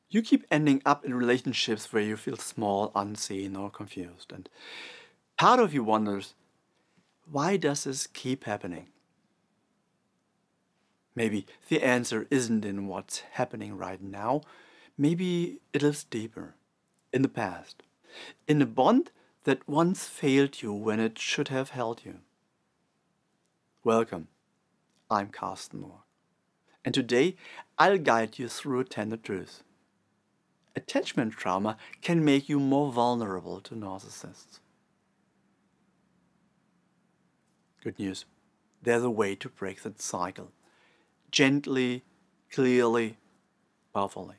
You keep ending up in relationships where you feel small, unseen, or confused. And part of you wonders, why does this keep happening? Maybe the answer isn't in what's happening right now. Maybe it lives deeper, in the past, in a bond that once failed you when it should have held you. Welcome, I'm Karsten Noack, and today I'll guide you through a tender truth. Attachment trauma can make you more vulnerable to narcissists. Good news, there's a way to break that cycle. Gently, clearly, powerfully.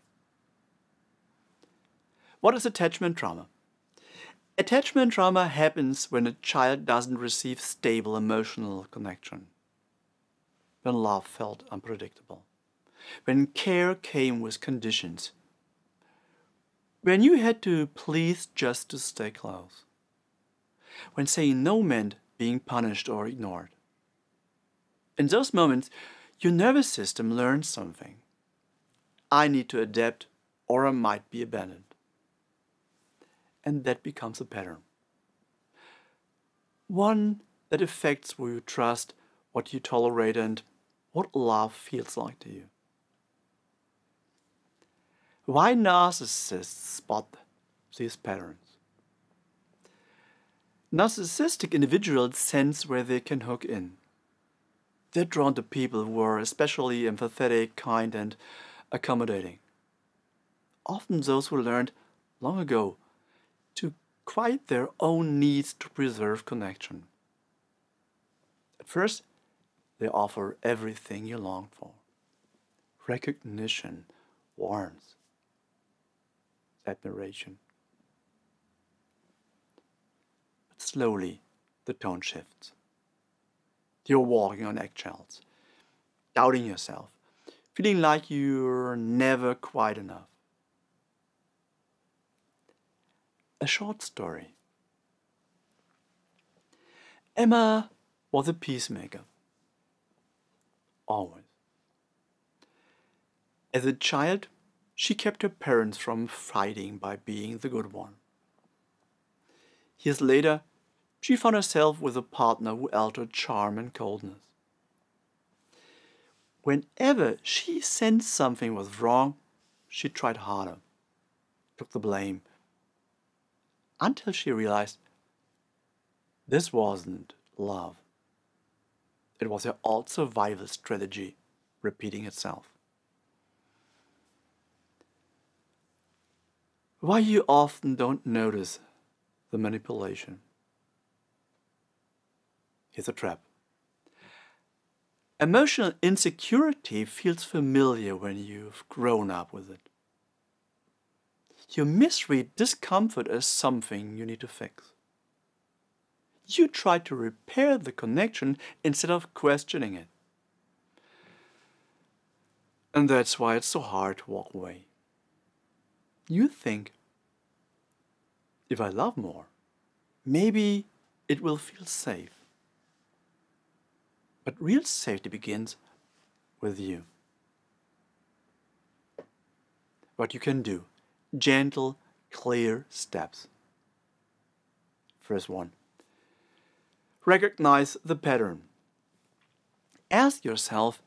What is attachment trauma? Attachment trauma happens when a child doesn't receive stable emotional connection, when love felt unpredictable, when care came with conditions, when you had to please just to stay close, when saying no meant being punished or ignored. In those moments, your nervous system learns something. I need to adapt or I might be abandoned. And that becomes a pattern. One that affects who you trust, what you tolerate, and what love feels like to you. Why narcissists spot these patterns? Narcissistic individuals sense where they can hook in. They're drawn to people who are especially empathetic, kind, and accommodating. Often those who learned long ago to quiet their own needs to preserve connection. At first, they offer everything you long for. Recognition, warmth, admiration. But slowly, the tone shifts. You're walking on eggshells, doubting yourself, feeling like you're never quite enough. A short story. Emma was a peacemaker. Always. As a child, she kept her parents from fighting by being the good one. Years later, she found herself with a partner who altered charm and coldness. Whenever she sensed something was wrong, she tried harder, took the blame, until she realized this wasn't love. It was her old survival strategy repeating itself. Why you often don't notice the manipulation. Here's a trap. Emotional insecurity feels familiar when you've grown up with it. You misread discomfort as something you need to fix. You try to repair the connection instead of questioning it. And that's why it's so hard to walk away. You think, if I love more, maybe it will feel safe. But real safety begins with you. What you can do. Gentle, clear steps. First one. Recognize the pattern. Ask yourself,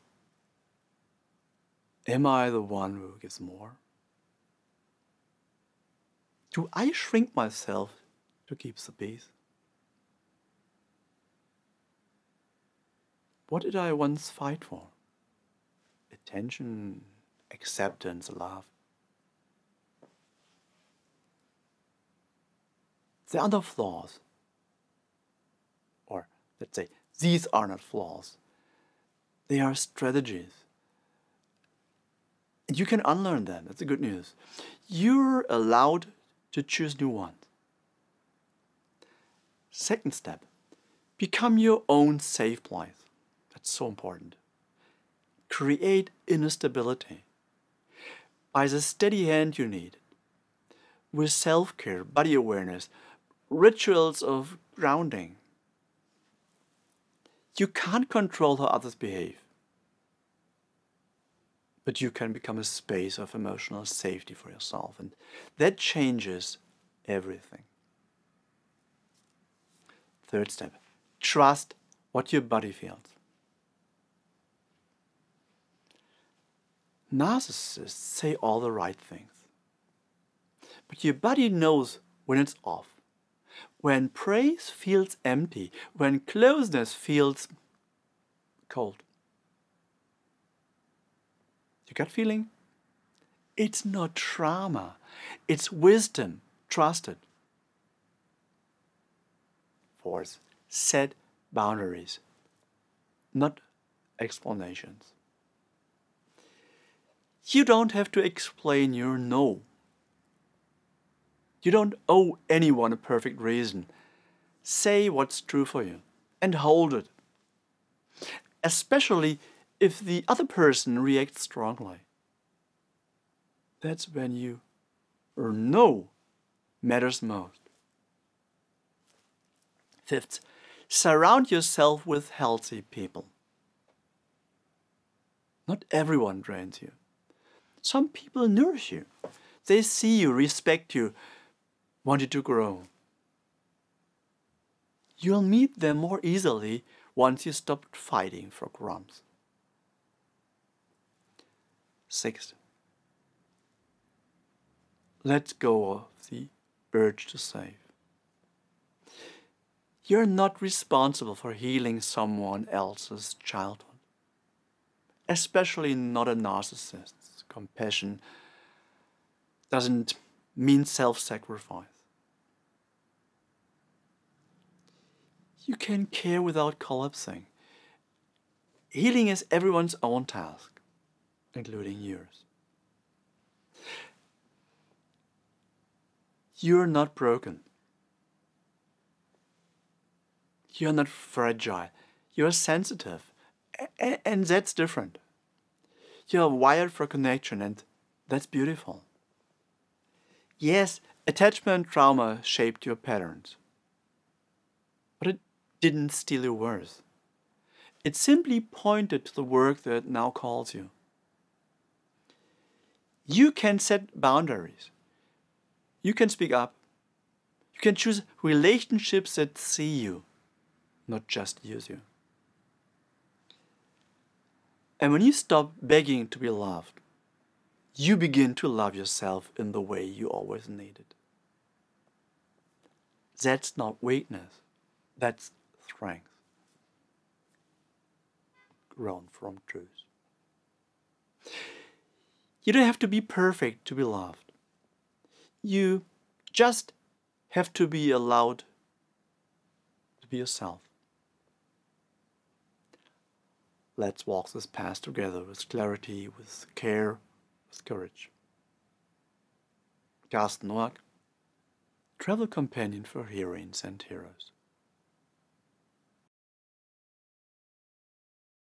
am I the one who gives more? Do I shrink myself to keep the peace? What did I once fight for? Attention, acceptance, love. There are no flaws. Or let's say, these are not flaws. They are strategies. And you can unlearn them. That's the good news. You're allowed to choose new ones. Second step, become your own safe place. That's so important. Create inner stability by the steady hand you need. With self-care, body awareness, rituals of grounding. You can't control how others behave. but you can become a space of emotional safety for yourself, and that changes everything. Third step, trust what your body feels. Narcissists say all the right things, but your body knows when it's off. When praise feels empty, when closeness feels cold. Your gut feeling? It's not trauma, it's wisdom. Trust it. Fourth, set boundaries, not explanations. You don't have to explain your no. You don't owe anyone a perfect reason. Say what's true for you and hold it. Especially if the other person reacts strongly. That's when your no matters most. Fifth, surround yourself with healthy people. Not everyone drains you. Some people nourish you. They see you, respect you, want you to grow. You'll meet them more easily once you stop fighting for crumbs. Sixth, let go of the urge to save. You're not responsible for healing someone else's childhood, especially not a narcissist. Compassion doesn't mean self-sacrifice. You can care without collapsing. Healing is everyone's own task, including yours. You're not broken. You're not fragile. You're sensitive. And that's different. You're wired for connection, and that's beautiful. Yes, attachment trauma shaped your patterns. But it didn't steal your worth. It simply pointed to the work that now calls you. You can set boundaries. You can speak up. You can choose relationships that see you, not just use you. And when you stop begging to be loved, you begin to love yourself in the way you always needed. That's not weakness, that's strength, grown from truth. You don't have to be perfect to be loved. You just have to be allowed to be yourself. Let's walk this path together with clarity, with care, with courage. Karsten Noack, travel companion for heroines and heroes.